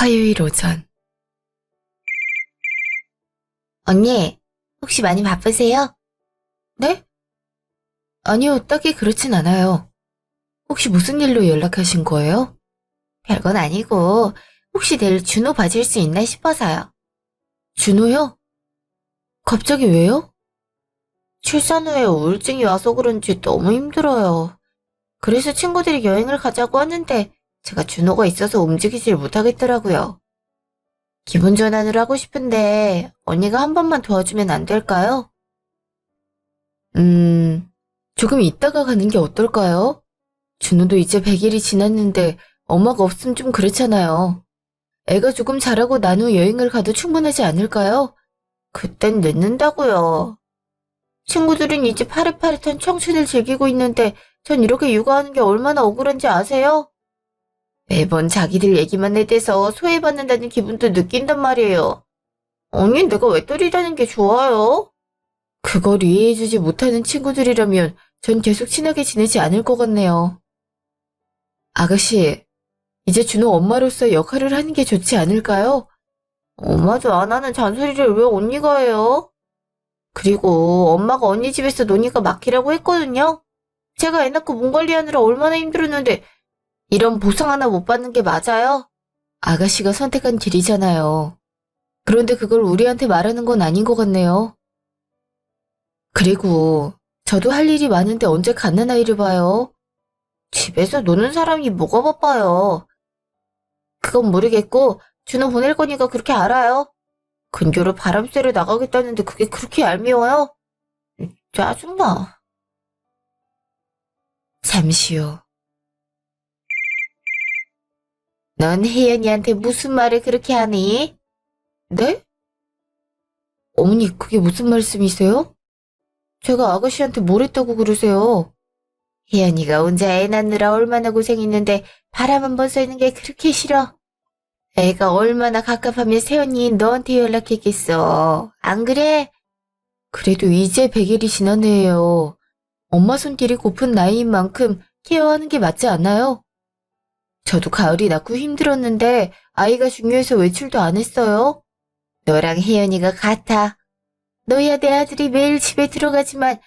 화요일 오전. 언니, 혹시 많이 바쁘세요? 네? 아니요, 딱히 그렇진 않아요. 혹시 무슨 일로 연락하신 거예요? 별건 아니고, 혹시 내일 준호 봐줄 수 있나 싶어서요. 준호요? 갑자기 왜요? 출산 후에 우울증이 와서 그런지 너무 힘들어요. 그래서 친구들이 여행을 가자고 하는데, 제가 준호가 있어서 움직이질 못하겠더라고요. 기분 전환을 하고 싶은데, 언니가 한 번만 도와주면 안 될까요? 조금 이따가 가는 게 어떨까요? 준호도 이제 100일이 지났는데 엄마가 없으면 좀 그렇잖아요. 애가 조금 자라고 난 후 여행을 가도 충분하지 않을까요? 그땐 늦는다고요. 친구들은 이제 파릇파릇한 청춘을 즐기고 있는데, 전 이렇게 육아하는 게 얼마나 억울한지 아세요? 매번 자기들 얘기만 해대서 소외받는다는 기분도 느낀단 말이에요. 언니, 내가 왜 떨리다는 게 좋아요? 그걸 이해해주지 못하는 친구들이라면 전 계속 친하게 지내지 않을 것 같네요. 아가씨, 이제 준호 엄마로서의 역할을 하는 게 좋지 않을까요? 엄마도 안 하는 잔소리를 왜 언니가 해요? 그리고 엄마가 언니 집에서 논의가 막히라고 했거든요? 제가 애 낳고 몸 관리하느라 얼마나 힘들었는데 이런 보상 하나 못 받는 게 맞아요? 아가씨가 선택한 길이잖아요. 그런데 그걸 우리한테 말하는 건 아닌 것 같네요. 그리고 저도 할 일이 많은데 언제 갓난아이를 봐요? 집에서 노는 사람이 뭐가 바빠요? 그건 모르겠고 준호 보낼 거니까 그렇게 알아요. 근교로 바람 쐬러 나가겠다는데 그게 그렇게 얄미워요? 짜증나. 잠시 후. 넌 혜연이한테 무슨 말을 그렇게 하니? 네? 어머니, 그게 무슨 말씀이세요? 제가 아가씨한테 뭘 했다고 그러세요? 혜연이가 혼자 애 낳느라 얼마나 고생했는데 바람 한 번 쐬는 게 그렇게 싫어. 애가 얼마나 갑갑하면 세연이 너한테 연락했겠어. 안 그래? 그래도 이제 100일이 지났네요. 엄마 손길이 고픈 나이인 만큼 케어하는 게 맞지 않나요? 저도 가을이 낳고 힘들었는데 아이가 중요해서 외출도 안 했어요. 너랑 혜연이가 같아. 너야 내 아들이 매일 집에 들어가지만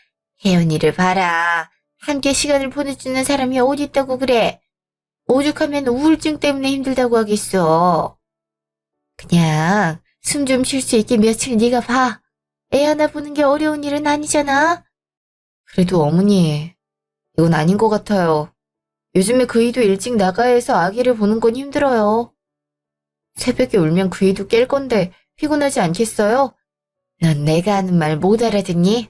혜연이를 봐라. 함께 시간을 보내주는 사람이 어디 있다고 그래. 오죽하면 우울증 때문에 힘들다고 하겠어. 그냥 숨 좀 쉴 수 있게 며칠 네가 봐. 애 하나 보는 게 어려운 일은 아니잖아. 그래도 어머니, 이건 아닌 것 같아요. 요즘에 그이도 일찍 나가야 해서 아기를 보는 건 힘들어요. 새벽에 울면 그이도 깰 건데 피곤하지 않겠어요? 넌 내가 하는 말 못 알아듣니?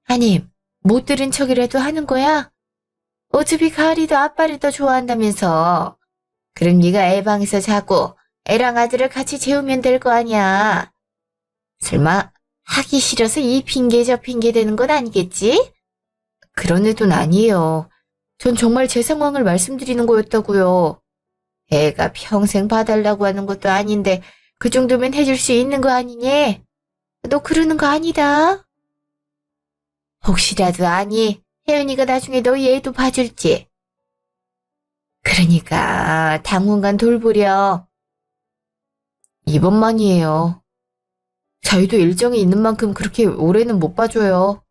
아님, 못 들은 척이라도 하는 거야? 어차피 가을이도 아빠를 더 좋아한다면서. 그럼 네가 애 방에서 자고 애랑 아들을 같이 재우면 될 거 아니야. 설마 하기 싫어서 이 핑계 저 핑계 대는 건 아니겠지? 그런 의도는 아니에요. 전 정말 제 상황을 말씀드리는 거였다고요. 애가 평생 봐달라고 하는 것도 아닌데 그 정도면 해줄 수 있는 거 아니니? 너 그러는 거 아니다. 혹시라도 아니, 혜연이가 나중에 너희 애도 봐줄지. 그러니까 당분간 돌보려. 이번만이에요. 저희도 일정이 있는 만큼 그렇게 오래는 못 봐줘요.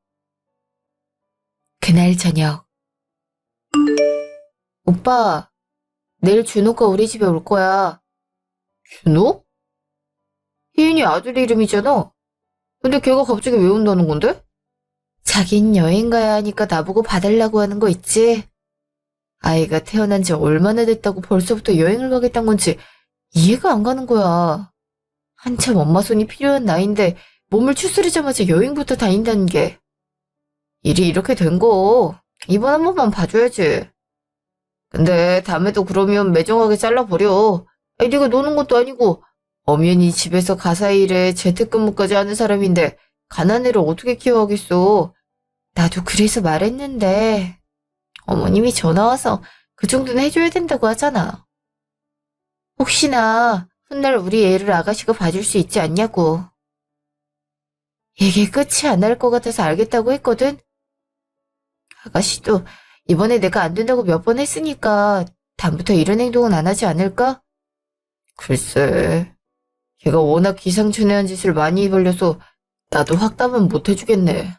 그날 저녁. 오빠, 내일 준호가 우리 집에 올 거야. 준호? 혜인이 아들 이름이잖아. 근데 걔가 갑자기 왜 온다는 건데? 자긴 여행 가야 하니까 나보고 봐달라고 하는 거 있지? 아이가 태어난 지 얼마나 됐다고 벌써부터 여행을 가겠다는 건지 이해가 안 가는 거야. 한참 엄마 손이 필요한 나이인데 몸을 추스리자마자 여행부터 다닌다는 게. 일이 이렇게 된 거 이번 한 번만 봐줘야지. 근데 다음에도 그러면 매정하게 잘라버려. 아니 네가 노는 것도 아니고 엄연히 집에서 가사 일에 재택근무까지 하는 사람인데 가난애를 어떻게 키워하겠어. 나도 그래서 말했는데 어머님이 전화 와서 그 정도는 해줘야 된다고 하잖아. 혹시나 훗날 우리 애를 아가씨가 봐줄 수 있지 않냐고. 이게 끝이 안 날 것 같아서 알겠다고 했거든. 아가씨도 이번에 내가 안 된다고 몇 번 했으니까 다음부터 이런 행동은 안 하지 않을까? 글쎄, 걔가 워낙 기상천외한 짓을 많이 벌려서 나도 확답은 못 해주겠네.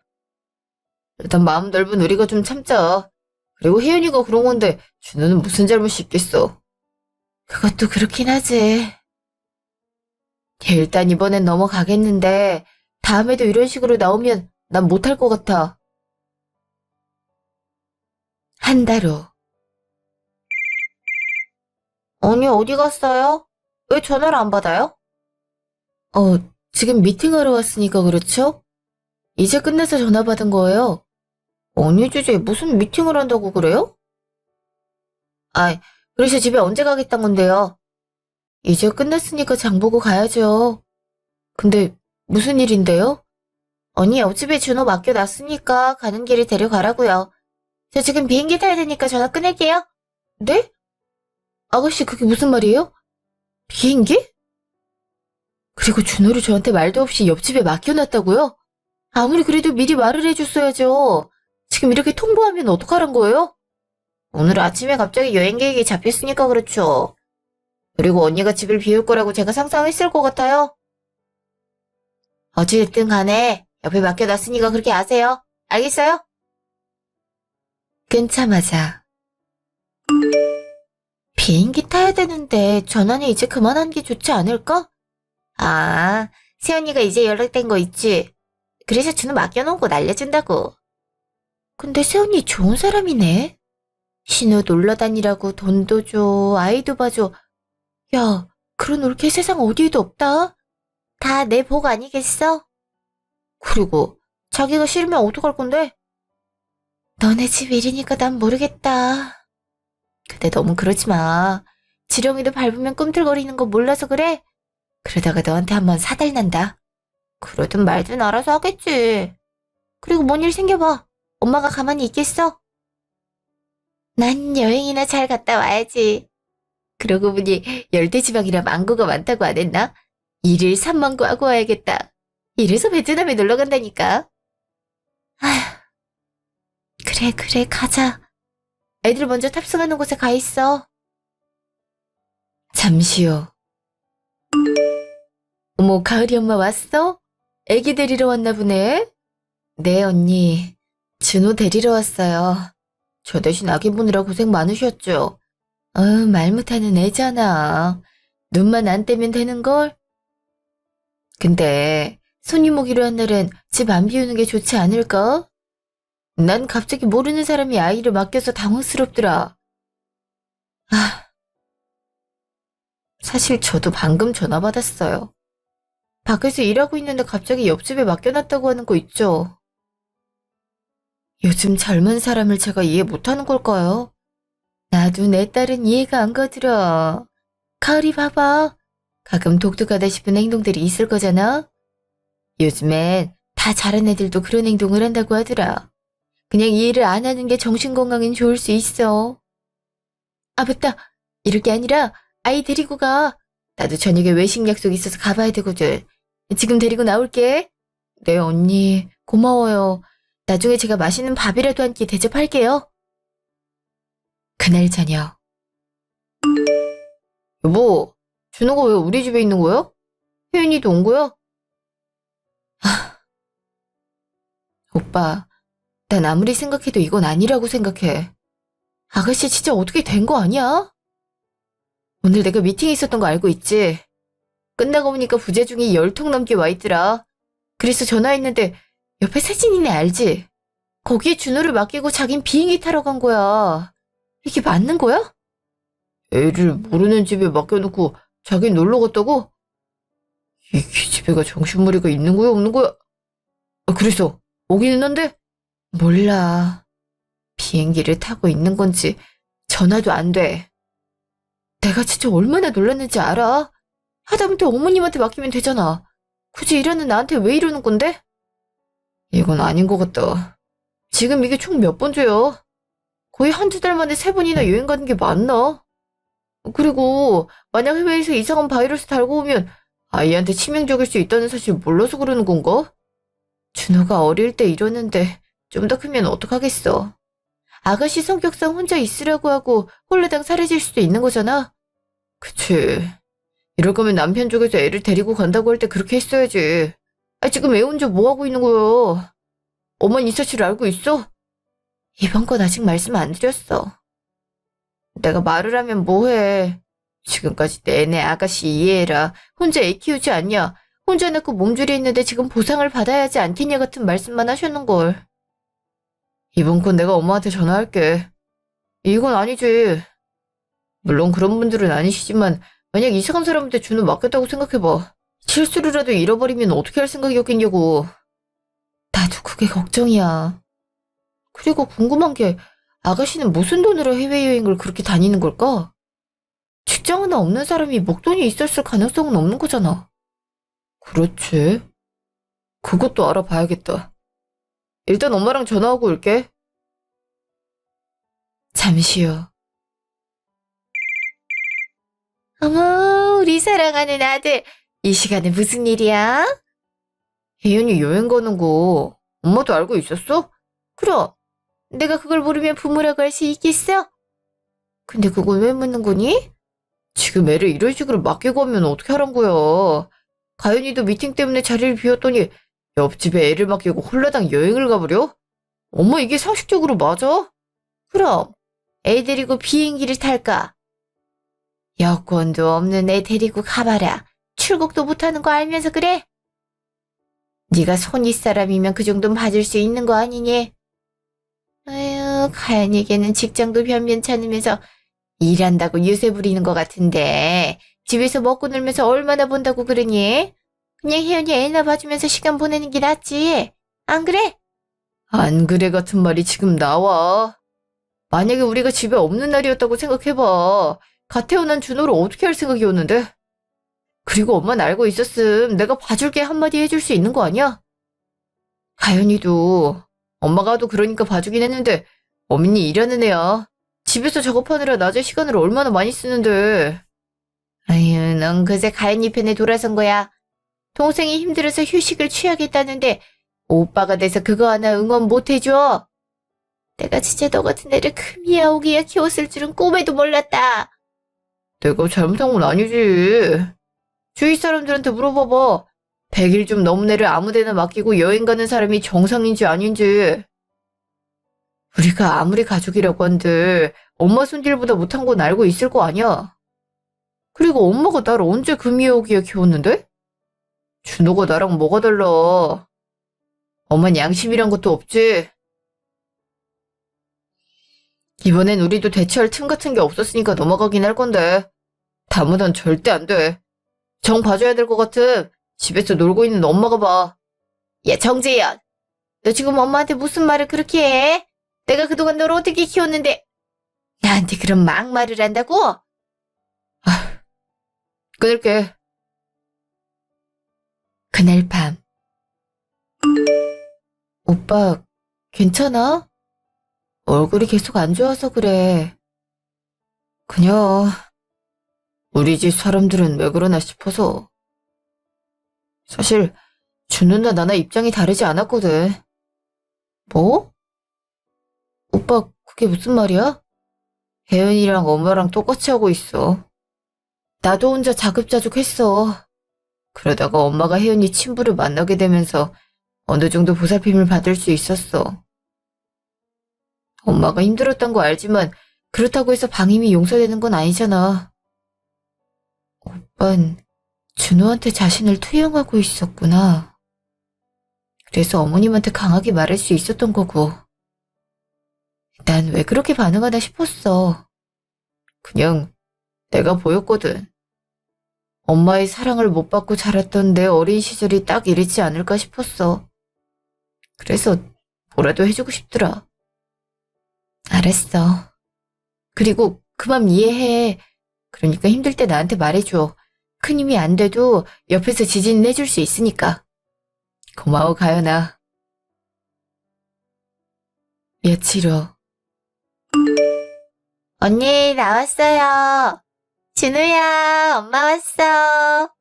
일단 마음 넓은 우리가 좀 참자. 그리고 혜연이가 그런 건데 준호는 무슨 잘못이 있겠어. 그것도 그렇긴 하지. 일단 이번엔 넘어가겠는데 다음에도 이런 식으로 나오면 난 못할 것 같아. 한 달 후. 언니 어디 갔어요? 왜 전화를 안 받아요? 지금 미팅하러 왔으니까 그렇죠? 이제 끝내서 전화 받은 거예요. 언니 주제에 무슨 미팅을 한다고 그래요? 아, 그래서 집에 언제 가겠다는 건데요? 이제 끝났으니까 장 보고 가야죠. 근데 무슨 일인데요? 언니 옆집에 준호 맡겨놨으니까 가는 길에 데려가라고요. 저 지금 비행기 타야 되니까 전화 끊을게요. 네? 아가씨 그게 무슨 말이에요? 비행기? 그리고 준호를 저한테 말도 없이 옆집에 맡겨놨다고요? 아무리 그래도 미리 말을 해줬어야죠. 지금 이렇게 통보하면 어떡하란 거예요? 오늘 아침에 갑자기 여행 계획이 잡혔으니까 그렇죠. 그리고 언니가 집을 비울 거라고 제가 상상했을 것 같아요. 어찌됐든 간에 옆에 맡겨놨으니까 그렇게 아세요. 알겠어요? 끊자마자 비행기 타야 되는데 전화는 이제 그만한 게 좋지 않을까? 아, 세연이가 이제 연락된 거 있지. 그래서 준호 맡겨놓은 거 날려준다고. 근데 세훈이 좋은 사람이네. 신호 놀러 다니라고 돈도 줘, 아이도 봐줘. 야, 그런 올케 세상 어디에도 없다. 다 내 복 아니겠어? 그리고 자기가 싫으면 어떡할 건데? 너네 집 일이니까 난 모르겠다. 근데 너무 그러지 마. 지렁이도 밟으면 꿈틀거리는 거 몰라서 그래? 그러다가 너한테 한번 사달난다. 그러든 말든 알아서 하겠지. 그리고 뭔 일 생겨봐. 엄마가 가만히 있겠어? 난 여행이나 잘 갔다 와야지. 그러고 보니 열대지방이라 망고가 많다고 안 했나? 1일 3망고 하고 와야겠다. 이래서 베트남에 놀러 간다니까. 아휴. 그래, 가자. 애들 먼저 탑승하는 곳에 가 있어. 잠시 후. 어머, 가을이 엄마 왔어? 애기 데리러 왔나 보네? 네, 언니. 준호 데리러 왔어요. 저 대신 아기 보느라 고생 많으셨죠? 말 못하는 애잖아. 눈만 안 떼면 되는걸? 근데 손님 오기로 한 날엔 집 안 비우는 게 좋지 않을까? 난 갑자기 모르는 사람이 아이를 맡겨서 당황스럽더라. 사실 저도 방금 전화 받았어요. 밖에서 일하고 있는데 갑자기 옆집에 맡겨놨다고 하는 거 있죠? 요즘 젊은 사람을 제가 이해 못하는 걸까요? 나도 내 딸은 이해가 안 가더라. 가을이 봐봐. 가끔 독특하다 싶은 행동들이 있을 거잖아? 요즘엔 다 자란 애들도 그런 행동을 한다고 하더라. 그냥 이해를 안 하는 게 정신건강엔 좋을 수 있어. 아, 맞다. 이럴 게 아니라 아이 데리고 가. 나도 저녁에 외식 약속 있어서 가봐야 되거든. 지금 데리고 나올게. 네, 언니. 고마워요. 나중에 제가 맛있는 밥이라도 한 끼 대접할게요. 그날 저녁. 여보, 준호가 왜 우리 집에 있는 거야? 혜연이도 온 거야? 오빠, 난 아무리 생각해도 이건 아니라고 생각해. 아가씨 진짜 어떻게 된 거 아니야? 오늘 내가 미팅이 있었던 거 알고 있지? 끝나고 보니까 부재중이 10통 넘게 와 있더라. 그래서 전화했는데 옆에 세진이네 알지? 거기에 준호를 맡기고 자긴 비행기 타러 간 거야. 이게 맞는 거야? 애를 모르는 집에 맡겨놓고 자긴 놀러 갔다고? 이 기집애가 정신머리가 있는 거야 없는 거야? 그래서 오기는 한데? 몰라. 비행기를 타고 있는 건지 전화도 안 돼. 내가 진짜 얼마나 놀랐는지 알아? 하다못해 어머님한테 맡기면 되잖아. 굳이 이러는 나한테 왜 이러는 건데? 이건 아닌 것 같다. 지금 이게 총 몇 번째야? 거의 한두 달 만에 3번이나 여행 가는 게 맞나? 그리고 만약 해외에서 이상한 바이러스 달고 오면 아이한테 치명적일 수 있다는 사실 몰라서 그러는 건가? 준호가 어릴 때 이러는데 좀 더 크면 어떡하겠어. 아가씨 성격상 혼자 있으라고 하고 홀라당 사라질 수도 있는 거잖아? 그치. 이럴 거면 남편 쪽에서 애를 데리고 간다고 할 때 그렇게 했어야지. 아, 지금 애 혼자 뭐 하고 있는 거야? 엄마는 이 사실을 알고 있어? 이번 건 아직 말씀 안 드렸어. 내가 말을 하면 뭐해. 지금까지 내내 아가씨 이해해라. 혼자 애 키우지 않냐. 혼자 낳고 몸조리 했는데 지금 보상을 받아야 하지 않겠냐 같은 말씀만 하셨는걸. 이번 건 내가 엄마한테 전화할게. 이건 아니지. 물론 그런 분들은 아니시지만 만약 이상한 사람한테 준우 맡겼다고 생각해봐. 실수로라도 잃어버리면 어떻게 할 생각이었겠냐고. 나도 그게 걱정이야. 그리고 궁금한 게 아가씨는 무슨 돈으로 해외여행을 그렇게 다니는 걸까? 직장 하나 없는 사람이 목돈이 있었을 가능성은 없는 거잖아. 그렇지. 그것도 알아봐야겠다. 일단 엄마랑 전화하고 올게. 잠시요. 어머, 우리 사랑하는 아들. 이 시간에 무슨 일이야? 혜연이 여행 가는 거 엄마도 알고 있었어? 그럼 내가 그걸 모르면 부모라고 할 수 있겠어? 근데 그건 왜 묻는 거니? 지금 애를 이런 식으로 맡기고 하면 어떻게 하란 거야. 가연이도 미팅 때문에 자리를 비웠더니 옆집에 애를 맡기고 홀라당 여행을 가버려? 엄마 이게 상식적으로 맞아? 그럼 애 데리고 비행기를 탈까? 여권도 없는 애 데리고 가봐라. 출국도 못하는 거 알면서 그래? 네가 손윗 사람이면 그 정도는 봐줄 수 있는 거 아니니? 아유, 가연이에게는 직장도 변변찮으면서 일한다고 유세 부리는 것 같은데 집에서 먹고 놀면서 얼마나 본다고 그러니? 그냥 혜연이 애나 봐주면서 시간 보내는 게 낫지. 안 그래? 안 그래 같은 말이 지금 나와. 만약에 우리가 집에 없는 날이었다고 생각해봐. 갓 태어난 준호를 어떻게 할 생각이었는데? 그리고 엄마는 알고 있었음. 내가 봐줄게 한마디 해줄 수 있는 거 아니야? 가연이도 엄마가 하도 그러니까 봐주긴 했는데 어민이 일하는 애야. 집에서 작업하느라 낮에 시간을 얼마나 많이 쓰는데. 아유, 넌 그새 가연이 편에 돌아선 거야. 동생이 힘들어서 휴식을 취하겠다는데 오빠가 돼서 그거 하나 응원 못 해줘. 내가 진짜 너 같은 애를 금이야 오기야 키웠을 줄은 꿈에도 몰랐다. 내가 잘못한 건 아니지. 주위 사람들한테 물어봐봐. 100일 좀 넘은 애를 아무데나 맡기고 여행 가는 사람이 정상인지 아닌지. 우리가 아무리 가족이라고 한들 엄마 손질보다 못한 건 알고 있을 거 아니야. 그리고 엄마가 날 언제 금이야 오기야 키웠는데? 준호가 나랑 뭐가 달라. 엄만 양심이란 것도 없지. 이번엔 우리도 대처할 틈 같은 게 없었으니까 넘어가긴 할 건데 다음은 절대 안 돼. 정 봐줘야 될 것 같음. 집에서 놀고 있는 엄마가 봐. 야, 정재현. 너 지금 엄마한테 무슨 말을 그렇게 해? 내가 그동안 너를 어떻게 키웠는데 나한테 그런 막말을 한다고? 끊을게. 그날 밤 오빠 괜찮아? 얼굴이 계속 안 좋아서 그래. 그냥 우리 집 사람들은 왜 그러나 싶어서. 사실 준우나 나나 입장이 다르지 않았거든. 뭐? 오빠 그게 무슨 말이야? 혜연이랑 엄마랑 똑같이 하고 있어. 나도 혼자 자급자족했어. 그러다가 엄마가 혜연이 친부를 만나게 되면서 어느 정도 보살핌을 받을 수 있었어. 엄마가 힘들었던 거 알지만 그렇다고 해서 방임이 용서되는 건 아니잖아. 오빤 준호한테 자신을 투영하고 있었구나. 그래서 어머님한테 강하게 말할 수 있었던 거고. 난 왜 그렇게 반응하나 싶었어. 그냥 내가 보였거든. 엄마의 사랑을 못 받고 자랐던 내 어린 시절이 딱 이랬지 않을까 싶었어. 그래서 뭐라도 해주고 싶더라. 알았어. 그리고 그 맘 이해해. 그러니까 힘들 때 나한테 말해줘. 큰 힘이 안 돼도 옆에서 지지는 해줄 수 있으니까. 고마워, 가연아. 며칠 후. 언니 나왔어요. 준우야, 엄마 왔어.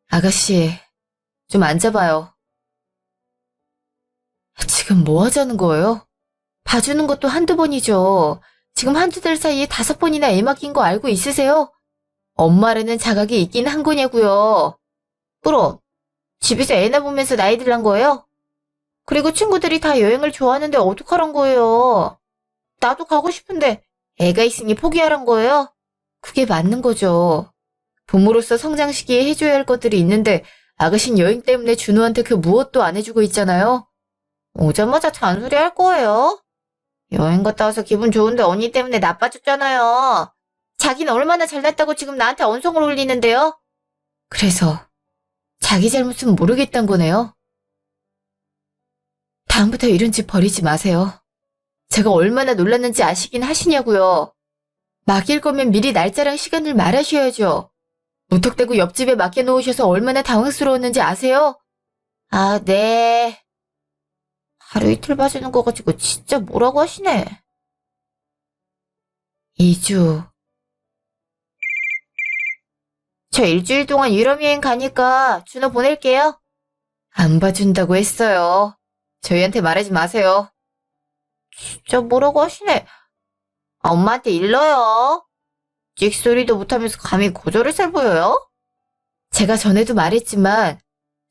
아가씨, 좀 앉아봐요. 지금 뭐 하자는 거예요? 봐주는 것도 한두 번이죠. 지금 한두 달 사이에 5번이나 애 맡긴 거 알고 있으세요? 엄마라는 자각이 있긴 한 거냐고요. 그럼 집에서 애나 보면서 나이 들란 거예요? 그리고 친구들이 다 여행을 좋아하는데 어떡하란 거예요? 나도 가고 싶은데 애가 있으니 포기하란 거예요? 그게 맞는 거죠. 부모로서 성장 시기에 해줘야 할 것들이 있는데 아가씨는 여행 때문에 준호한테 그 무엇도 안 해주고 있잖아요. 오자마자 잔소리 할 거예요? 여행 갔다 와서 기분 좋은데 언니 때문에 나빠졌잖아요. 자기는 얼마나 잘났다고 지금 나한테 언성을 올리는데요? 그래서 자기 잘못은 모르겠단 거네요. 다음부터 이런 집 버리지 마세요. 제가 얼마나 놀랐는지 아시긴 하시냐고요. 맡길 거면 미리 날짜랑 시간을 말하셔야죠. 무턱대고 옆집에 맡겨놓으셔서 얼마나 당황스러웠는지 아세요? 아, 네. 하루 이틀 봐주는 거 가지고 진짜 뭐라고 하시네. 2주. 저 일주일 동안 유럽 여행 가니까 준호 보낼게요. 안 봐준다고 했어요. 저희한테 말하지 마세요. 진짜 뭐라고 하시네. 아, 엄마한테 일러요. 찍소리도 못하면서 감히 거절을 살보여요? 제가 전에도 말했지만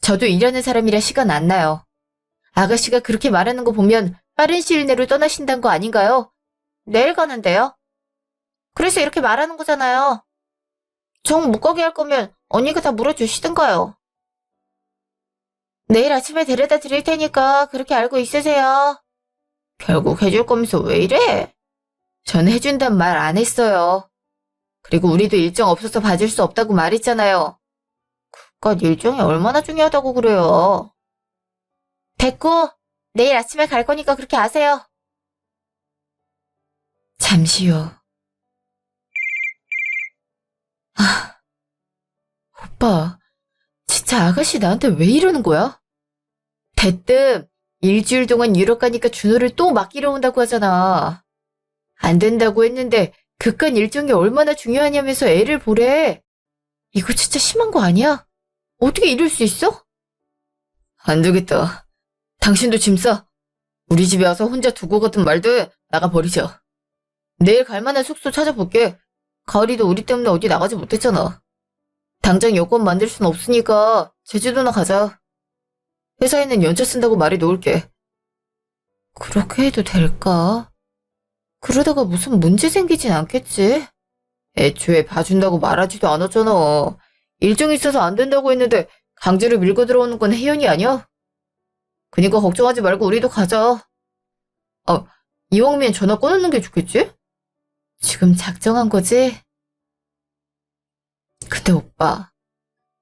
저도 일하는 사람이라 시간 안 나요. 아가씨가 그렇게 말하는 거 보면 빠른 시일 내로 떠나신다는 거 아닌가요? 내일 가는데요. 그래서 이렇게 말하는 거잖아요. 정 못 가게 할 거면 언니가 다 물어주시든가요. 내일 아침에 데려다 드릴 테니까 그렇게 알고 있으세요. 결국 해줄 거면서 왜 이래? 전 해준단 말 안 했어요. 그리고 우리도 일정 없어서 봐줄 수 없다고 말했잖아요. 그깟 일정이 얼마나 중요하다고 그래요. 됐고, 내일 아침에 갈 거니까 그렇게 아세요. 잠시요. 오빠, 진짜 아가씨 나한테 왜 이러는 거야? 대뜸 일주일 동안 유럽 가니까 준호를 또 맡기러 온다고 하잖아. 안 된다고 했는데 그깟 일정이 얼마나 중요하냐면서 애를 보래. 이거 진짜 심한 거 아니야? 어떻게 이럴 수 있어? 안 되겠다. 당신도 짐 싸. 우리 집에 와서 혼자 두고 가든 말든 나가버리자. 내일 갈 만한 숙소 찾아볼게. 가을이도 우리 때문에 어디 나가지 못했잖아. 당장 여권 만들 순 없으니까 제주도나 가자. 회사에는 연차 쓴다고 말해 놓을게. 그렇게 해도 될까? 그러다가 무슨 문제 생기진 않겠지? 애초에 봐준다고 말하지도 않았잖아. 일정 있어서 안 된다고 했는데 강제로 밀고 들어오는 건 혜연이 아니야? 그니까 걱정하지 말고 우리도 가자. 이왕이면 전화 꺼놓는 게 좋겠지? 지금 작정한 거지? 근데 오빠,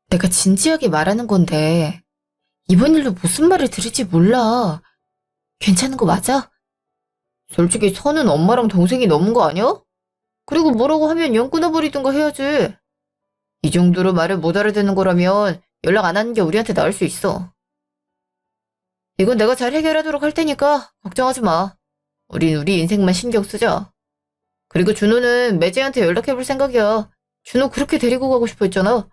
내가 진지하게 말하는 건데 이번 일로 무슨 말을 들을지 몰라. 괜찮은 거 맞아? 솔직히 선은 엄마랑 동생이 넘은 거 아니야? 그리고 뭐라고 하면 연 끊어버리든가 해야지. 이 정도로 말을 못 알아듣는 거라면 연락 안 하는 게 우리한테 나을 수 있어. 이건 내가 잘 해결하도록 할 테니까 걱정하지 마. 우린 우리 인생만 신경 쓰자. 그리고 준호는 매제한테 연락해볼 생각이야. 준호 그렇게 데리고 가고 싶어 했잖아.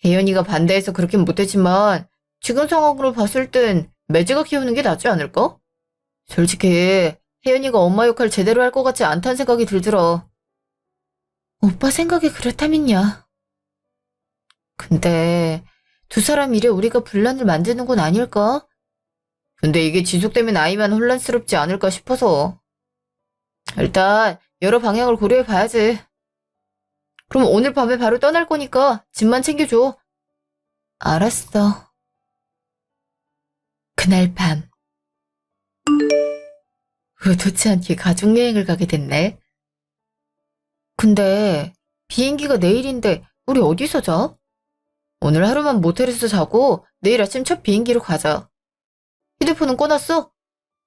혜연이가 반대해서 그렇긴 못했지만 지금 상황으로 봤을 땐 매제가 키우는 게 낫지 않을까? 솔직히 혜연이가 엄마 역할 제대로 할 것 같지 않다는 생각이 들더라. 오빠 생각이 그렇다면야. 근데 두 사람 일에 우리가 분란을 만드는 건 아닐까? 근데 이게 지속되면 아이만 혼란스럽지 않을까 싶어서. 일단 여러 방향을 고려해 봐야지. 그럼 오늘 밤에 바로 떠날 거니까 짐만 챙겨줘. 알았어. 그날 밤. 의도치 않게 가족여행을 가게 됐네. 근데 비행기가 내일인데 우리 어디서 자? 오늘 하루만 모텔에서 자고 내일 아침 첫 비행기로 가자. 휴대폰은 꺼놨어?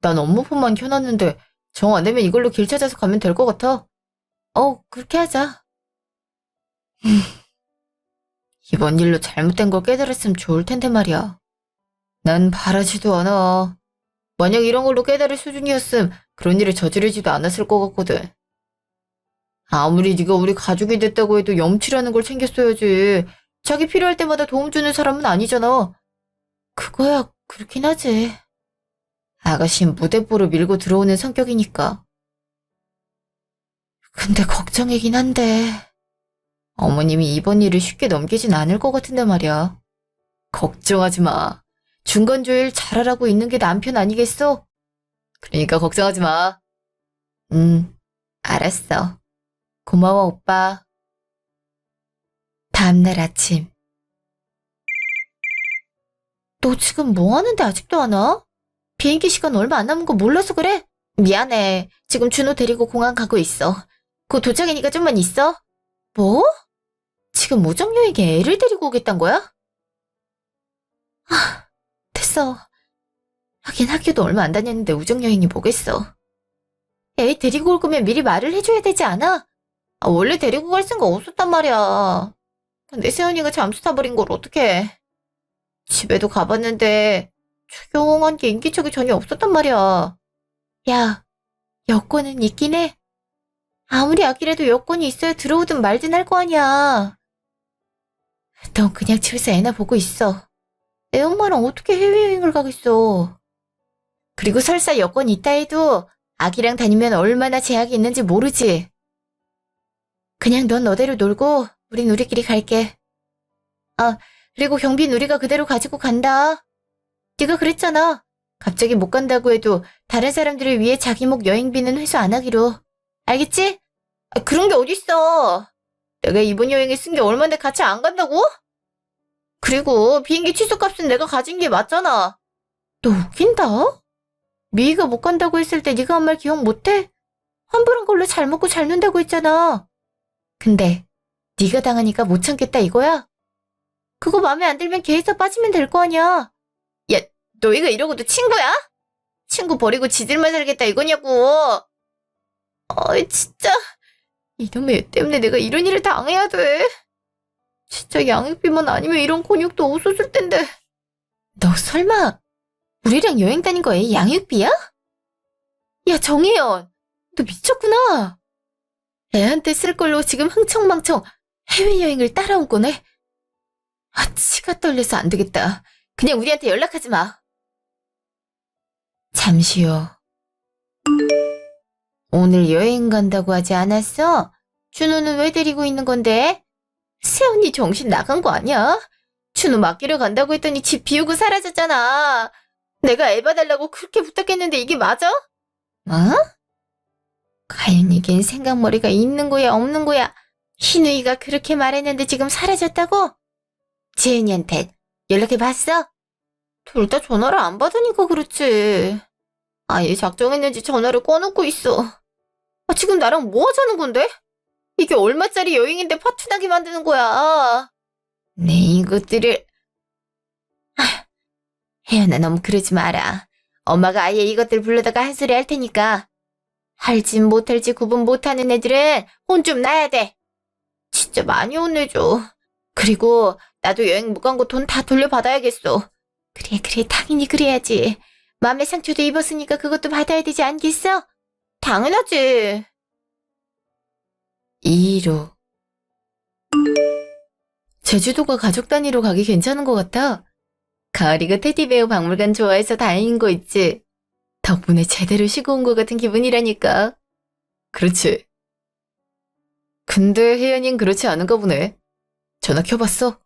난 업무폰만 켜놨는데 정 안 되면 이걸로 길 찾아서 가면 될 것 같아. 그렇게 하자. 이번 일로 잘못된 걸 깨달았으면 좋을 텐데 말이야. 난 바라지도 않아. 만약 이런 걸로 깨달을 수준이었음 그런 일을 저지르지도 않았을 것 같거든. 아무리 네가 우리 가족이 됐다고 해도 염치라는 걸 챙겼어야지. 자기 필요할 때마다 도움 주는 사람은 아니잖아. 그거야 그렇긴 하지. 아가씨는 무대뽀로 밀고 들어오는 성격이니까. 근데 걱정이긴 한데. 어머님이 이번 일을 쉽게 넘기진 않을 것 같은데 말이야. 걱정하지 마. 중간조율 잘하라고 있는 게 남편 아니겠어? 그러니까 걱정하지 마. 알았어. 고마워, 오빠. 다음날 아침. 너 지금 뭐 하는데 아직도 안 와? 비행기 시간 얼마 안 남은 거 몰라서 그래? 미안해. 지금 준호 데리고 공항 가고 있어. 곧 도착이니까 좀만 있어. 뭐? 지금 우정여행에 애를 데리고 오겠단 거야? 됐어. 하긴 학교도 얼마 안 다녔는데 우정여행이 뭐겠어. 애 데리고 올 거면 미리 말을 해줘야 되지 않아? 원래 데리고 갈 생각 없었단 말이야. 근데 세연이가 잠수 타버린 걸 어떡해. 집에도 가봤는데 조용한 게 인기척이 전혀 없었단 말이야. 야, 여권은 있긴 해. 아무리 아기라도 여권이 있어야 들어오든 말든 할 거 아니야. 넌 그냥 집에서 애나 보고 있어. 애 엄마랑 어떻게 해외여행을 가겠어. 그리고 설사 여권이 있다 해도 아기랑 다니면 얼마나 제약이 있는지 모르지. 그냥 넌 너대로 놀고 우린 우리끼리 갈게. 그리고 경비는 우리가 그대로 가지고 간다. 네가 그랬잖아. 갑자기 못 간다고 해도 다른 사람들을 위해 자기 목 여행비는 회수 안 하기로. 알겠지? 그런 게 어딨어. 내가 이번 여행에 쓴 게 얼마인데 같이 안 간다고? 그리고 비행기 취소값은 내가 가진 게 맞잖아. 너 웃긴다? 미희가 못 간다고 했을 때 네가 한 말 기억 못해? 환불한 걸로 잘 먹고 잘 논다고 했잖아. 근데 네가 당하니까 못 참겠다 이거야? 그거 마음에 안 들면 걔에서 빠지면 될 거 아니야. 야, 너희가 이러고도 친구야? 친구 버리고 지들만 살겠다 이거냐고. 진짜. 이놈의 애 때문에 내가 이런 일을 당해야 돼. 진짜 양육비만 아니면 이런 곤욕도 없었을 텐데. 너 설마 우리랑 여행 다닌 거 애 양육비야? 야, 정혜연. 너 미쳤구나. 애한테 쓸 걸로 지금 흥청망청 해외여행을 따라온 거네. 치가 떨려서 안 되겠다. 그냥 우리한테 연락하지 마. 잠시 후. 오늘 여행 간다고 하지 않았어? 준호는 왜 데리고 있는 건데? 세연이 정신 나간 거 아니야? 준호 맡기러 간다고 했더니 집 비우고 사라졌잖아. 내가 애 봐달라고 그렇게 부탁했는데 이게 맞아? 과연 이겐 생각머리가 있는 거야 없는 거야? 희누이가 그렇게 말했는데 지금 사라졌다고? 재은이한테 연락해봤어? 둘 다 전화를 안 받으니까 그렇지. 아예 작정했는지 전화를 꺼놓고 있어. 지금 나랑 뭐 하자는 건데? 이게 얼마짜리 여행인데 파투나게 만드는 거야. 네, 이것들을. 혜연아, 너무 그러지 마라. 엄마가 아예 이것들 불러다가 한 소리 할 테니까. 할지 못할지 구분 못하는 애들은 혼 좀 나야 돼. 진짜 많이 혼내줘. 그리고 나도 여행 못 간 거 돈 다 돌려받아야겠어. 그래, 당연히 그래야지. 마음의 상처도 입었으니까 그것도 받아야 되지 않겠어? 당연하지. 2로 제주도가 가족 단위로 가기 괜찮은 것 같아. 가을이가 테디베어 박물관 좋아해서 다행인 거 있지. 덕분에 제대로 쉬고 온 것 같은 기분이라니까. 그렇지. 근데 혜연이는 그렇지 않은가 보네. 전화 켜봤어?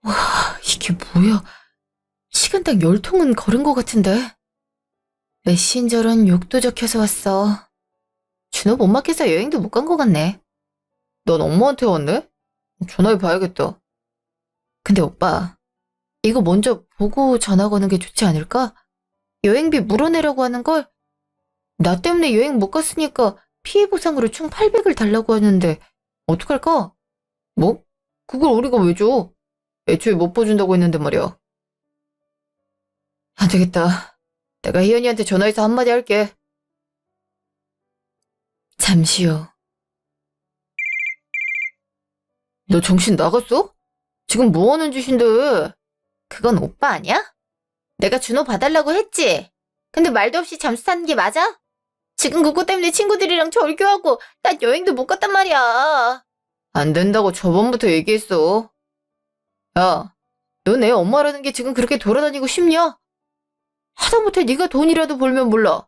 와, 이게 뭐야. 시간당 10통은 걸은 것 같은데. 메신저런 욕도 적혀서 왔어. 준호 못 맡겨서 여행도 못 간 것 같네. 넌 엄마한테 왔네? 전화해봐야겠다. 근데 오빠, 이거 먼저 보고 전화 거는 게 좋지 않을까? 여행비 물어내라고 하는 걸? 나 때문에 여행 못 갔으니까 피해 보상으로 총 800을 달라고 하는데 어떡할까? 뭐? 그걸 우리가 왜 줘? 애초에 못 봐준다고 했는데 말이야. 안 되겠다. 내가 혜연이한테 전화해서 한마디 할게. 잠시 후. 너 정신 나갔어? 지금 뭐 하는 짓인데? 그건 오빠 아니야? 내가 준호 봐달라고 했지? 근데 말도 없이 잠수 타는 게 맞아? 지금 그거 때문에 친구들이랑 절교하고 난 여행도 못 갔단 말이야. 안 된다고 저번부터 얘기했어. 야, 너 내 엄마라는 게 지금 그렇게 돌아다니고 싶냐? 하다못해 네가 돈이라도 벌면 몰라.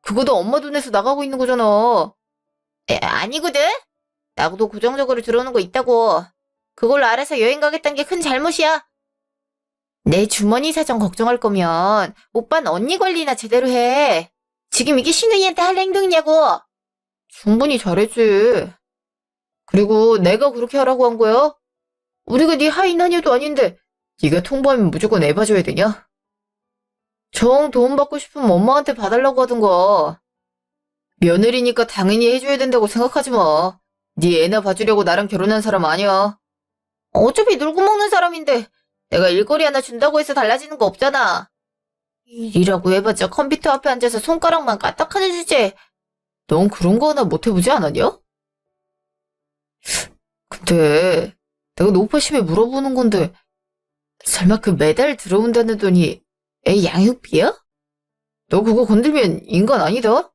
그거도 엄마 돈에서 나가고 있는 거잖아. 아니거든? 나도 고정적으로 들어오는 거 있다고. 그걸로 알아서 여행 가겠다는 게 큰 잘못이야. 내 주머니 사정 걱정할 거면 오빠는 언니 관리나 제대로 해. 지금 이게 신우이한테 할 행동이냐고. 충분히 잘했지. 그리고 내가 그렇게 하라고 한 거야? 우리가 네 하인 하녀도 아닌데 네가 통보하면 무조건 애 봐줘야 되냐? 정 도움 받고 싶으면 엄마한테 봐달라고 하든가. 며느리니까 당연히 해줘야 된다고 생각하지 마. 네 애나 봐주려고 나랑 결혼한 사람 아니야. 어차피 놀고 먹는 사람인데 내가 일거리 하나 준다고 해서 달라지는 거 없잖아. 일이라고 해봤자 컴퓨터 앞에 앉아서 손가락만 까딱하는 주제. 넌 그런 거 하나 못 해보지 않았냐? 근데 내가 노파심에 물어보는 건데 설마 그 매달 들어온다는 돈이 애 양육비야? 너 그거 건들면 인간 아니다?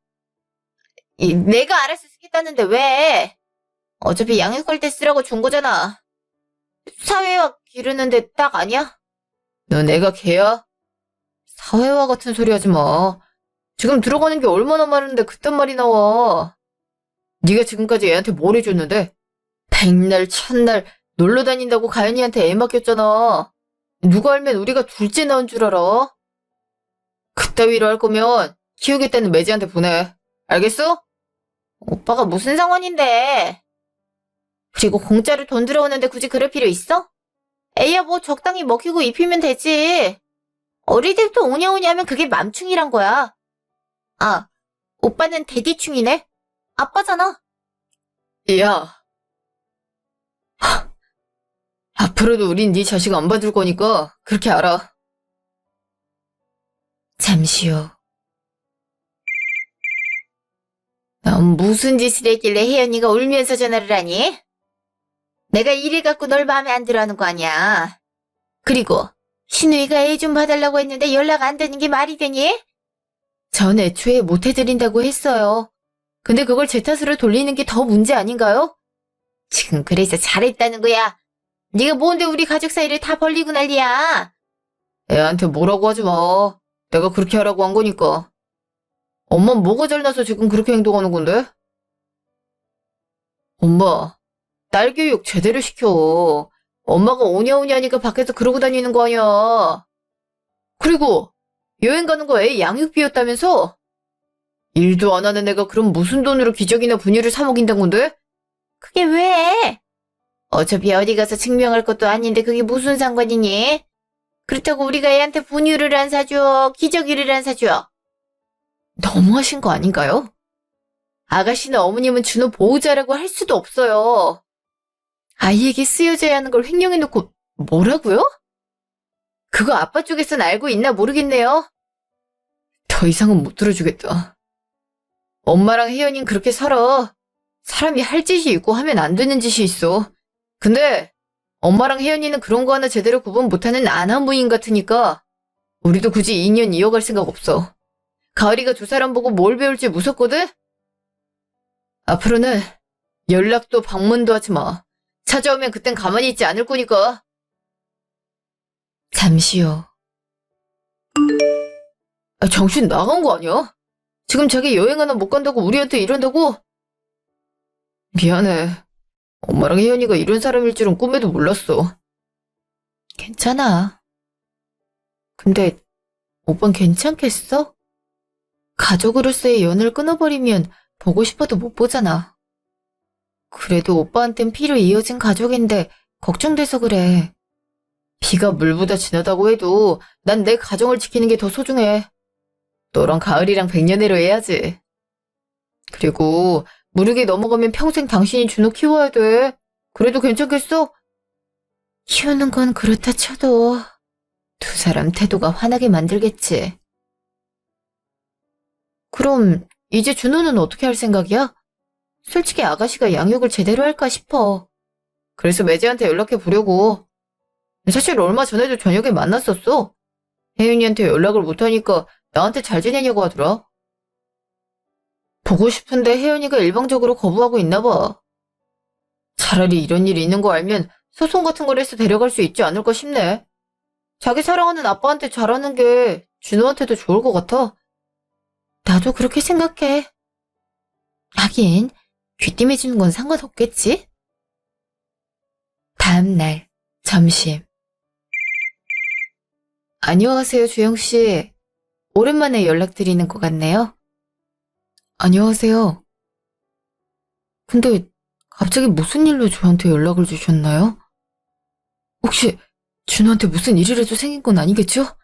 내가 알아서 쓰겠다는데 왜? 어차피 양육할 때 쓰라고 준 거잖아. 사회화 기르는데 딱 아니야? 넌 애가 걔야? 사회화 같은 소리 하지 마. 지금 들어가는 게 얼마나 많은데 그딴 말이 나와. 네가 지금까지 애한테 뭘 해줬는데? 백날 천날 놀러 다닌다고 가연이한테 애 맡겼잖아. 누가 알면 우리가 둘째 낳은 줄 알아? 그따위로 할 거면 키우겠다는 매지한테 보내. 알겠어? 오빠가 무슨 상관인데? 그리고 공짜로 돈 들어오는데 굳이 그럴 필요 있어? 애야 뭐 적당히 먹히고 입히면 되지. 어릴 때부터 오냐오냐 하면 그게 맘충이란 거야. 아, 오빠는 대디충이네? 아빠잖아. 야, 앞으로도 우린 네 자식 안 봐줄 거니까 그렇게 알아. 잠시요. 난 무슨 짓을 했길래 혜연이가 울면서 전화를 하니? 내가 일을 갖고 널 마음에 안 들어 하는 거 아니야. 그리고 신우이가 애 좀 봐달라고 했는데 연락 안 되는 게 말이 되니? 전 애초에 못 해드린다고 했어요. 근데 그걸 제 탓으로 돌리는 게 더 문제 아닌가요? 지금 그래서 잘했다는 거야. 네가 뭔데 우리 가족 사이를 다 벌리고 난리야. 애한테 뭐라고 하지 마. 내가 그렇게 하라고 한 거니까. 엄만 뭐가 잘나서 지금 그렇게 행동하는 건데? 엄마, 딸 교육 제대로 시켜. 엄마가 오냐오냐 하니까 밖에서 그러고 다니는 거 아니야. 그리고 여행 가는 거 애 양육비였다면서? 일도 안 하는 애가 그럼 무슨 돈으로 기저귀나 분유를 사 먹인단 건데? 그게 왜? 어차피 어디 가서 증명할 것도 아닌데 그게 무슨 상관이니? 그렇다고 우리가 애한테 분유를 안 사줘, 기저귀를 안 사줘. 너무하신 거 아닌가요? 아가씨나 어머님은 준호 보호자라고 할 수도 없어요. 아이에게 쓰여져야 하는 걸 횡령해놓고 뭐라고요? 그거 아빠 쪽에선 알고 있나 모르겠네요. 더 이상은 못 들어주겠다. 엄마랑 혜연이는 그렇게 살아. 사람이 할 짓이 있고 하면 안 되는 짓이 있어. 근데 엄마랑 혜연이는 그런 거 하나 제대로 구분 못하는 아나무인 같으니까 우리도 굳이 인연 이어갈 생각 없어. 가을이가 두 사람 보고 뭘 배울지 무섭거든? 앞으로는 연락도 방문도 하지 마. 찾아오면 그땐 가만히 있지 않을 거니까. 잠시요. 정신 나간 거 아니야? 지금 자기 여행 하나 못 간다고 우리한테 이런다고? 미안해. 엄마랑 혜연이가 이런 사람일 줄은 꿈에도 몰랐어. 괜찮아. 근데 오빤 괜찮겠어? 가족으로서의 연을 끊어버리면 보고 싶어도 못 보잖아. 그래도 오빠한텐 피로 이어진 가족인데 걱정돼서 그래. 비가 물보다 진하다고 해도 난 내 가정을 지키는 게 더 소중해. 너랑 가을이랑 백년해로 해야지. 그리고 무르게 넘어가면 평생 당신이 준호 키워야 돼. 그래도 괜찮겠어? 키우는 건 그렇다 쳐도 두 사람 태도가 화나게 만들겠지. 그럼 이제 준호는 어떻게 할 생각이야? 솔직히 아가씨가 양육을 제대로 할까 싶어. 그래서 매지한테 연락해 보려고. 사실 얼마 전에도 저녁에 만났었어. 혜윤이한테 연락을 못하니까 나한테 잘 지내냐고 하더라. 보고 싶은데 혜연이가 일방적으로 거부하고 있나 봐. 차라리 이런 일이 있는 거 알면 소송 같은 걸 해서 데려갈 수 있지 않을까 싶네. 자기 사랑하는 아빠한테 잘하는 게 준호한테도 좋을 것 같아. 나도 그렇게 생각해. 하긴 귀띔해주는 건 상관없겠지? 다음 날, 점심. 안녕하세요, 주영씨. 오랜만에 연락드리는 것 같네요. 안녕하세요. 근데 갑자기 무슨 일로 저한테 연락을 주셨나요? 혹시 준호한테 무슨 일이라도 생긴 건 아니겠죠?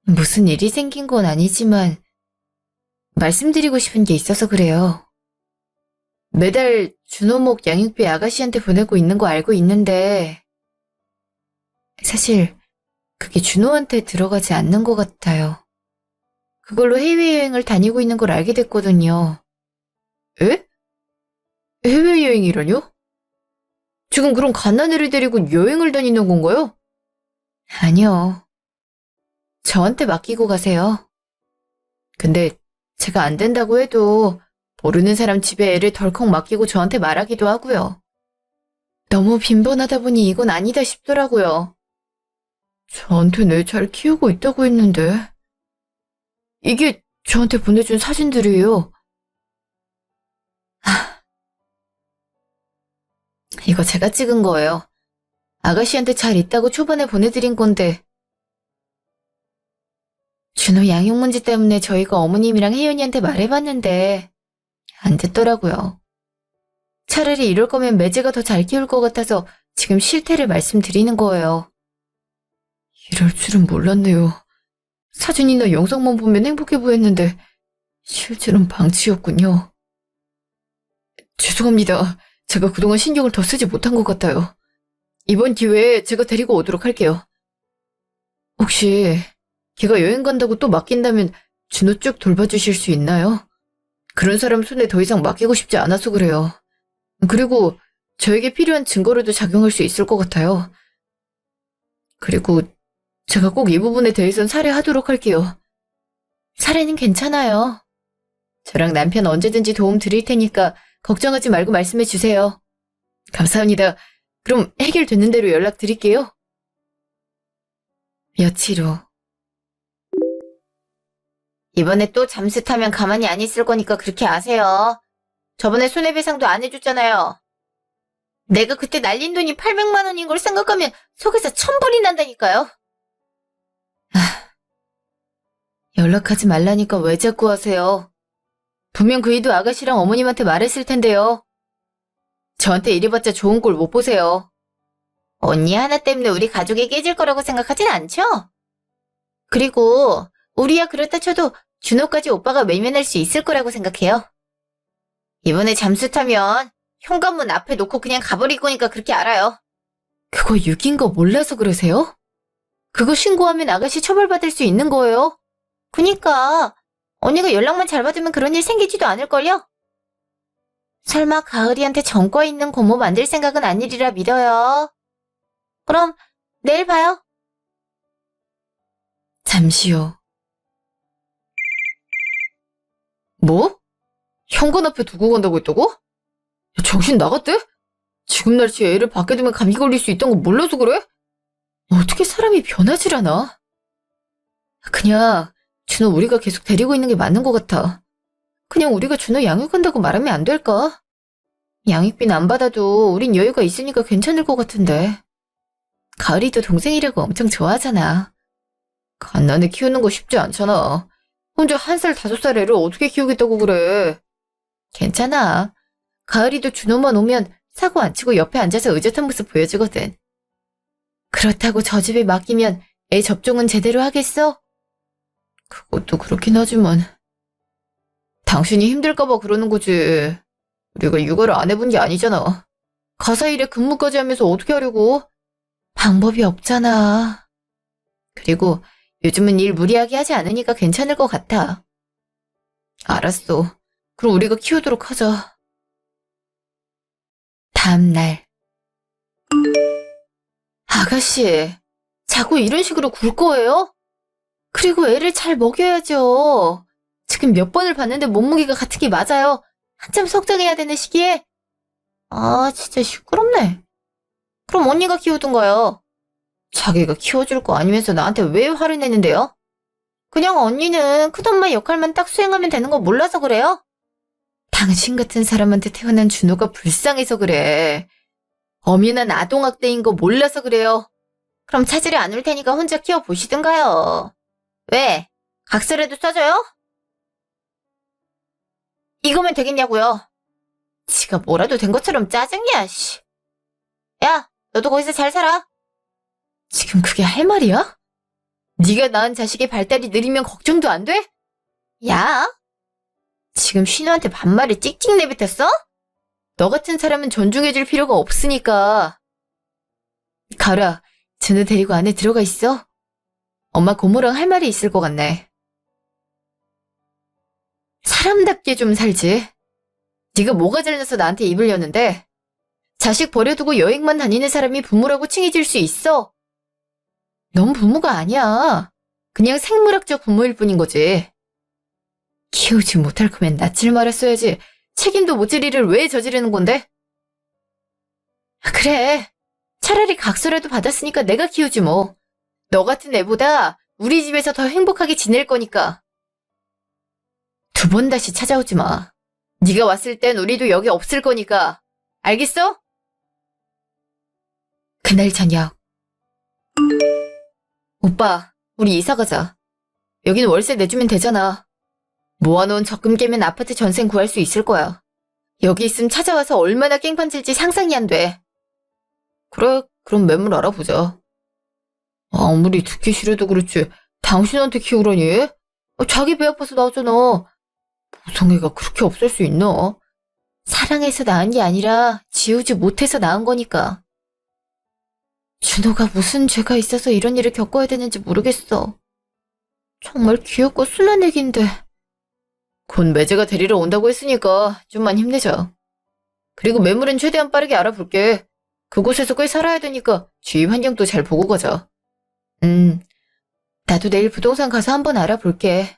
무슨 일이 생긴 건 아니지만 말씀드리고 싶은 게 있어서 그래요. 매달 준호목 양육비 아가씨한테 보내고 있는 거 알고 있는데 사실 그게 준호한테 들어가지 않는 것 같아요. 그걸로 해외여행을 다니고 있는 걸 알게 됐거든요. 에? 해외여행이라뇨? 지금 그럼 갓난애를 데리고 여행을 다니는 건가요? 아니요. 저한테 맡기고 가세요. 근데 제가 안 된다고 해도 모르는 사람 집에 애를 덜컥 맡기고 저한테 말하기도 하고요. 너무 빈번하다 보니 이건 아니다 싶더라고요. 저한텐 애 잘 키우고 있다고 했는데. 이게 저한테 보내준 사진들이에요. 이거 제가 찍은 거예요. 아가씨한테 잘 있다고 초반에 보내드린 건데. 준호 양육 문제 때문에 저희가 어머님이랑 혜연이한테 말해봤는데 안 됐더라고요. 차라리 이럴 거면 매제가 더 잘 키울 것 같아서 지금 실태를 말씀드리는 거예요. 이럴 줄은 몰랐네요. 사진이나 영상만 보면 행복해 보였는데 실제로는 방치였군요. 죄송합니다. 제가 그동안 신경을 더 쓰지 못한 것 같아요. 이번 기회에 제가 데리고 오도록 할게요. 혹시 걔가 여행 간다고 또 맡긴다면 준호 쭉 돌봐주실 수 있나요? 그런 사람 손에 더 이상 맡기고 싶지 않아서 그래요. 그리고 저에게 필요한 증거로도 작용할 수 있을 것 같아요. 그리고 제가 꼭 이 부분에 대해선 살해하도록 할게요. 살해는 괜찮아요. 저랑 남편 언제든지 도움 드릴 테니까 걱정하지 말고 말씀해 주세요. 감사합니다. 그럼 해결되는 대로 연락드릴게요. 며칠 후. 이번에 또 잠수 타면 가만히 안 있을 거니까 그렇게 아세요. 저번에 손해배상도 안 해줬잖아요. 내가 그때 날린 돈이 800만 원인 걸 생각하면 속에서 천불이 난다니까요. 연락하지 말라니까 왜 자꾸 하세요. 분명 그 일도 아가씨랑 어머님한테 말했을 텐데요. 저한테 이래봤자 좋은 꼴 못 보세요. 언니 하나 때문에 우리 가족이 깨질 거라고 생각하진 않죠? 그리고 우리야 그렇다 쳐도 준호까지 오빠가 외면할 수 있을 거라고 생각해요. 이번에 잠수 타면 현관문 앞에 놓고 그냥 가버릴 거니까 그렇게 알아요. 그거 육인 거 몰라서 그러세요? 그거 신고하면 아가씨 처벌받을 수 있는 거예요. 그니까 언니가 연락만 잘 받으면 그런 일 생기지도 않을걸요? 설마 가을이한테 전과 있는 고모 만들 생각은 아니리라 믿어요. 그럼 내일 봐요. 잠시 후. 뭐? 현관 앞에 두고 간다고 했다고? 야, 정신 나갔대? 지금 날씨에 애를 밖에 두면 감기 걸릴 수 있다는 거 몰라서 그래? 어떻게 사람이 변하질 않아? 그냥 준호 우리가 계속 데리고 있는 게 맞는 것 같아. 그냥 우리가 준호 양육한다고 말하면 안 될까? 양육비는 안 받아도 우린 여유가 있으니까 괜찮을 것 같은데. 가을이도 동생이라고 엄청 좋아하잖아. 갓난애 키우는 거 쉽지 않잖아. 혼자 1살, 5살 애를 어떻게 키우겠다고 그래. 괜찮아. 가을이도 준호만 오면 사고 안 치고 옆에 앉아서 의젓한 모습 보여주거든. 그렇다고 저 집에 맡기면 애 접종은 제대로 하겠어? 그것도 그렇긴 하지만 당신이 힘들까봐 그러는 거지. 우리가 육아를 안 해본 게 아니잖아. 가사 일에 근무까지 하면서 어떻게 하려고? 방법이 없잖아. 그리고 요즘은 일 무리하게 하지 않으니까 괜찮을 것 같아. 알았어. 그럼 우리가 키우도록 하자. 다음 날. 아가씨, 자꾸 이런 식으로 굴 거예요? 그리고 애를 잘 먹여야죠. 지금 몇 번을 봤는데 몸무게가 같은 게 맞아요. 한참 석장해야 되는 시기에. 아, 진짜 시끄럽네. 그럼 언니가 키우든가요. 자기가 키워줄 거 아니면서 나한테 왜 화를 내는데요? 그냥 언니는 큰엄마 역할만 딱 수행하면 되는 거 몰라서 그래요? 당신 같은 사람한테 태어난 준호가 불쌍해서 그래. 엄연한 아동학대인 거 몰라서 그래요. 그럼 찾으려 안 올 테니까 혼자 키워보시든가요. 왜? 각서라도 써줘요? 이거면 되겠냐고요. 지가 뭐라도 된 것처럼 짜증이야, 씨. 야, 너도 거기서 잘 살아. 지금 그게 할 말이야? 네가 낳은 자식의 발달이 느리면 걱정도 안 돼? 야, 지금 신우한테 반말을 찍찍 내뱉었어? 너 같은 사람은 존중해줄 필요가 없으니까. 가라, 준호 데리고 안에 들어가 있어. 엄마 고모랑 할 말이 있을 것 같네. 사람답게 좀 살지. 네가 뭐가 잘나서 나한테 입을 여는데 자식 버려두고 여행만 다니는 사람이 부모라고 칭해질 수 있어? 넌 부모가 아니야. 그냥 생물학적 부모일 뿐인 거지. 키우지 못할 거면 낯질 말았어야지. 책임도 못 질 일을 왜 저지르는 건데? 그래. 차라리 각서라도 받았으니까 내가 키우지 뭐. 너 같은 애보다 우리 집에서 더 행복하게 지낼 거니까. 두 번 다시 찾아오지 마. 네가 왔을 땐 우리도 여기 없을 거니까. 알겠어? 그날 저녁. 오빠, 우리 이사 가자. 여긴 월세 내주면 되잖아. 모아놓은 적금 깨면 아파트 전세 구할 수 있을 거야. 여기 있으면 찾아와서 얼마나 깽판질지 상상이 안 돼. 그래, 그럼 매물 알아보자. 아무리 듣기 싫어도 그렇지 당신한테 키우라니? 자기 배 아파서 나왔잖아. 보성애가 그렇게 없을 수 있나? 사랑해서 낳은 게 아니라 지우지 못해서 낳은 거니까. 준호가 무슨 죄가 있어서 이런 일을 겪어야 되는지 모르겠어. 정말 귀엽고 순한 애긴데. 곧 매제가 데리러 온다고 했으니까 좀만 힘내자. 그리고 매물은 최대한 빠르게 알아볼게. 그곳에서 꽤 살아야 되니까 주위 환경도 잘 보고 가자. 나도 내일 부동산 가서 한번 알아볼게.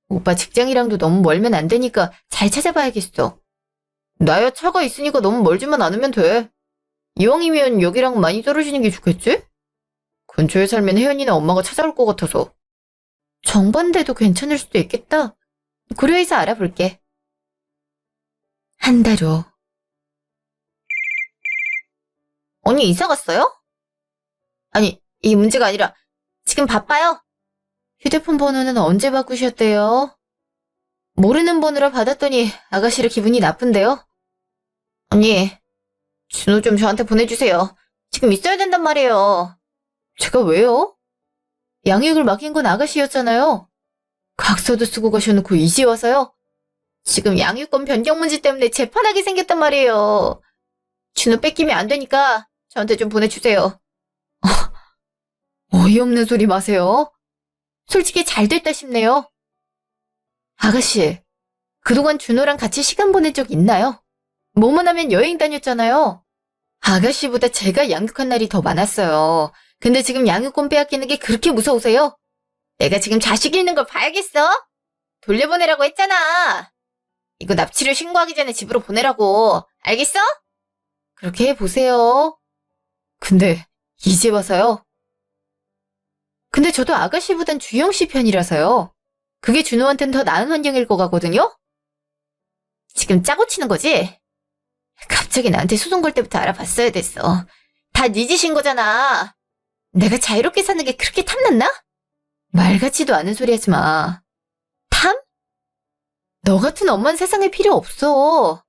오빠 직장이랑도 너무 멀면 안 되니까 잘 찾아봐야겠어. 나야 차가 있으니까 너무 멀지만 않으면 돼. 이왕이면 여기랑 많이 떨어지는 게 좋겠지? 근처에 살면 혜연이나 엄마가 찾아올 것 같아서. 정반대도 괜찮을 수도 있겠다. 고려해서 알아볼게. 한 달 후. 언니 이사 갔어요? 아니, 이게 문제가 아니라 지금 바빠요. 휴대폰 번호는 언제 바꾸셨대요? 모르는 번호라 받았더니 아가씨를 기분이 나쁜데요? 언니, 준호 좀 저한테 보내주세요. 지금 있어야 된단 말이에요. 제가 왜요? 양육을 맡긴 건 아가씨였잖아요. 각서도 쓰고 가셔놓고 이제 와서요? 지금 양육권 변경 문제 때문에 재판하게 생겼단 말이에요. 준호 뺏기면 안 되니까 저한테 좀 보내주세요. 어이없는 소리 마세요. 솔직히 잘 됐다 싶네요. 아가씨, 그동안 준호랑 같이 시간 보낸 적 있나요? 뭐만 하면 여행 다녔잖아요. 아가씨보다 제가 양육한 날이 더 많았어요. 근데 지금 양육권 빼앗기는 게 그렇게 무서우세요? 내가 지금 자식 잃는 걸 봐야겠어? 돌려보내라고 했잖아. 이거 납치를 신고하기 전에 집으로 보내라고. 알겠어? 그렇게 해보세요. 근데 이제 와서요? 근데 저도 아가씨보단 주영씨 편이라서요. 그게 준호한텐 더 나은 환경일 것 같거든요? 지금 짜고 치는 거지? 갑자기 나한테 소송 걸 때부터 알아봤어야 됐어. 다 네 짓인 거잖아. 내가 자유롭게 사는 게 그렇게 탐났나? 말 같지도 않은 소리 하지 마. 탐? 너 같은 엄마는 세상에 필요 없어.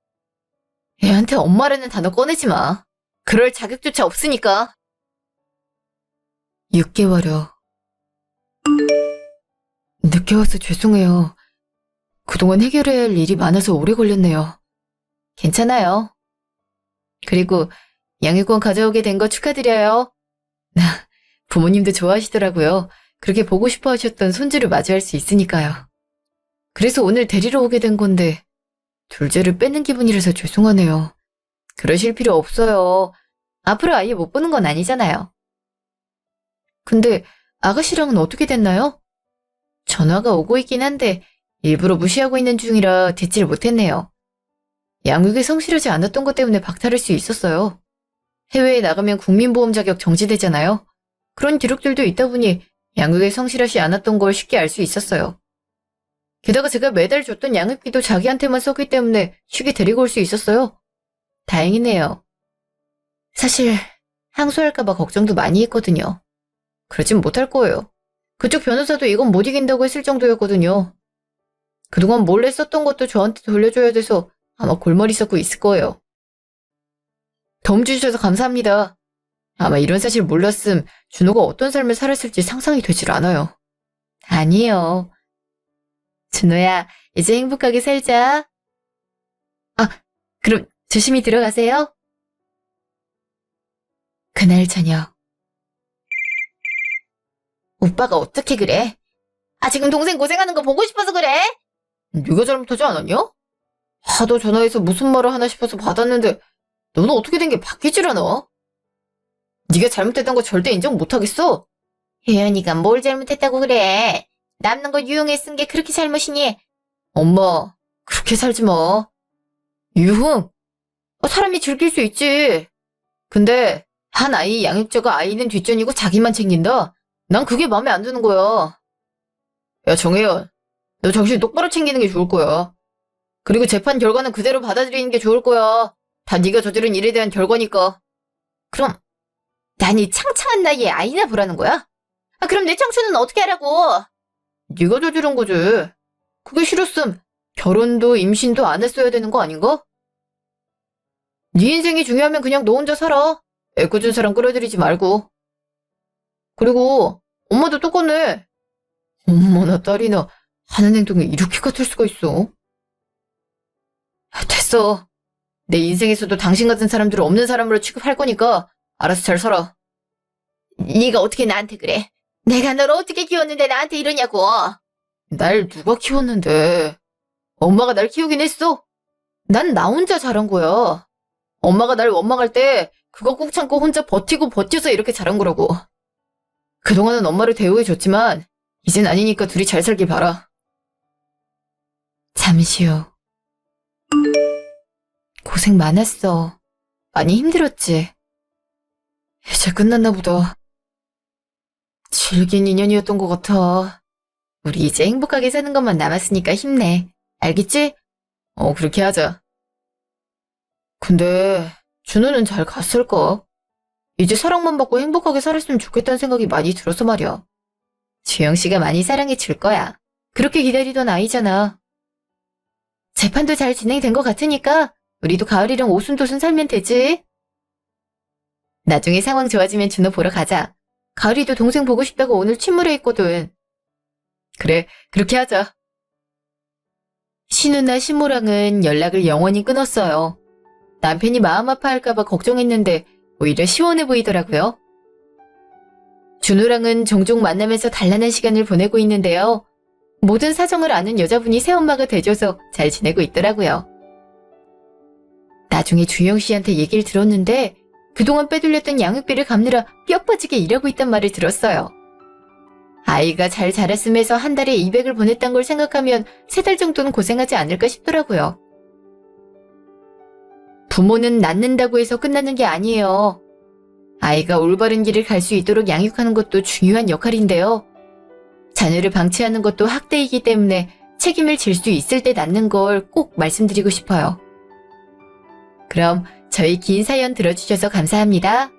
애한테 엄마라는 단어 꺼내지 마. 그럴 자격조차 없으니까. 6개월 후. 늦게 와서 죄송해요. 그동안 해결해야 할 일이 많아서 오래 걸렸네요. 괜찮아요. 그리고 양육권 가져오게 된 거 축하드려요. 부모님도 좋아하시더라고요. 그렇게 보고 싶어 하셨던 손주를 맞이할 수 있으니까요. 그래서 오늘 데리러 오게 된 건데 둘째를 뺏는 기분이라서 죄송하네요. 그러실 필요 없어요. 앞으로 아예 못 보는 건 아니잖아요. 근데 아가씨랑은 어떻게 됐나요? 전화가 오고 있긴 한데 일부러 무시하고 있는 중이라 듣지를 못했네요. 양육에 성실하지 않았던 것 때문에 박탈할 수 있었어요. 해외에 나가면 국민보험 자격 정지되잖아요. 그런 기록들도 있다 보니 양육에 성실하지 않았던 걸 쉽게 알 수 있었어요. 게다가 제가 매달 줬던 양육비도 자기한테만 썼기 때문에 쉽게 데리고 올 수 있었어요. 다행이네요. 사실 항소할까봐 걱정도 많이 했거든요. 그러진 못할 거예요. 그쪽 변호사도 이건 못 이긴다고 했을 정도였거든요. 그동안 몰래 썼던 것도 저한테 돌려줘야 돼서 아마 골머리 썩고 있을 거예요. 도움 주셔서 감사합니다. 아마 이런 사실 몰랐음 준호가 어떤 삶을 살았을지 상상이 되질 않아요. 아니에요. 준호야, 이제 행복하게 살자. 아, 그럼 조심히 들어가세요. 그날 저녁. 오빠가 어떻게 그래? 아, 지금 동생 고생하는 거 보고 싶어서 그래? 네가 잘못하지 않았냐? 하도 전화해서 무슨 말을 하나 싶어서 받았는데 너는 어떻게 된 게 바뀌질 않아? 네가 잘못했던 거 절대 인정 못하겠어. 혜연이가 뭘 잘못했다고 그래? 남는 거 유용해 쓴 게 그렇게 잘못이니? 엄마, 그렇게 살지 마. 유흥? 사람이 즐길 수 있지. 근데 한 아이 양육자가 아이는 뒷전이고 자기만 챙긴다? 난 그게 마음에 안 드는 거야. 야, 정혜연. 너 정신 똑바로 챙기는 게 좋을 거야. 그리고 재판 결과는 그대로 받아들이는 게 좋을 거야. 다 네가 저지른 일에 대한 결과니까. 그럼 난 이 창창한 나이에 아이나 보라는 거야? 아, 그럼 내 청춘은 어떻게 하라고? 네가 저지른 거지. 그게 싫었음 결혼도 임신도 안 했어야 되는 거 아닌가? 네 인생이 중요하면 그냥 너 혼자 살아. 애꿎은 사람 끌어들이지 말고. 그리고 엄마도 똑같네. 엄마나 딸이나 하는 행동이 이렇게 같을 수가 있어. 됐어. 내 인생에서도 당신 같은 사람들을 없는 사람으로 취급할 거니까 알아서 잘 살아. 네가 어떻게 나한테 그래? 내가 널 어떻게 키웠는데 나한테 이러냐고. 날 누가 키웠는데. 엄마가 날 키우긴 했어. 난 나 혼자 자란 거야. 엄마가 날 원망할 때 그거 꾹 참고 혼자 버티고 버텨서 이렇게 자란 거라고. 그동안은 엄마를 대우해줬지만 이젠 아니니까 둘이 잘 살길 바라. 잠시 후. 고생 많았어. 많이 힘들었지. 이제 끝났나 보다. 질긴 인연이었던 것 같아. 우리 이제 행복하게 사는 것만 남았으니까 힘내. 알겠지? 그렇게 하자. 근데 준호는 잘 갔을까? 이제 사랑만 받고 행복하게 살았으면 좋겠다는 생각이 많이 들어서 말이야. 주영 씨가 많이 사랑해 줄 거야. 그렇게 기다리던 아이잖아. 재판도 잘 진행된 것 같으니까 우리도 가을이랑 오순도순 살면 되지. 나중에 상황 좋아지면 준호 보러 가자. 가을이도 동생 보고 싶다고 오늘 침울해 있거든. 그래, 그렇게 하자. 신우나 신모랑은 연락을 영원히 끊었어요. 남편이 마음 아파할까봐 걱정했는데 오히려 시원해 보이더라고요. 준호랑은 종종 만나면서 단란한 시간을 보내고 있는데요. 모든 사정을 아는 여자분이 새엄마가 돼줘서 잘 지내고 있더라고요. 나중에 주영 씨한테 얘기를 들었는데 그동안 빼돌렸던 양육비를 갚느라 뼈 빠지게 일하고 있단 말을 들었어요. 아이가 잘 자랐음에서 한 달에 200을 보냈단 걸 생각하면 3달 정도는 고생하지 않을까 싶더라고요. 부모는 낳는다고 해서 끝나는 게 아니에요. 아이가 올바른 길을 갈 수 있도록 양육하는 것도 중요한 역할인데요. 자녀를 방치하는 것도 학대이기 때문에 책임을 질 수 있을 때 낳는 걸 꼭 말씀드리고 싶어요. 그럼 저희 긴 사연 들어주셔서 감사합니다.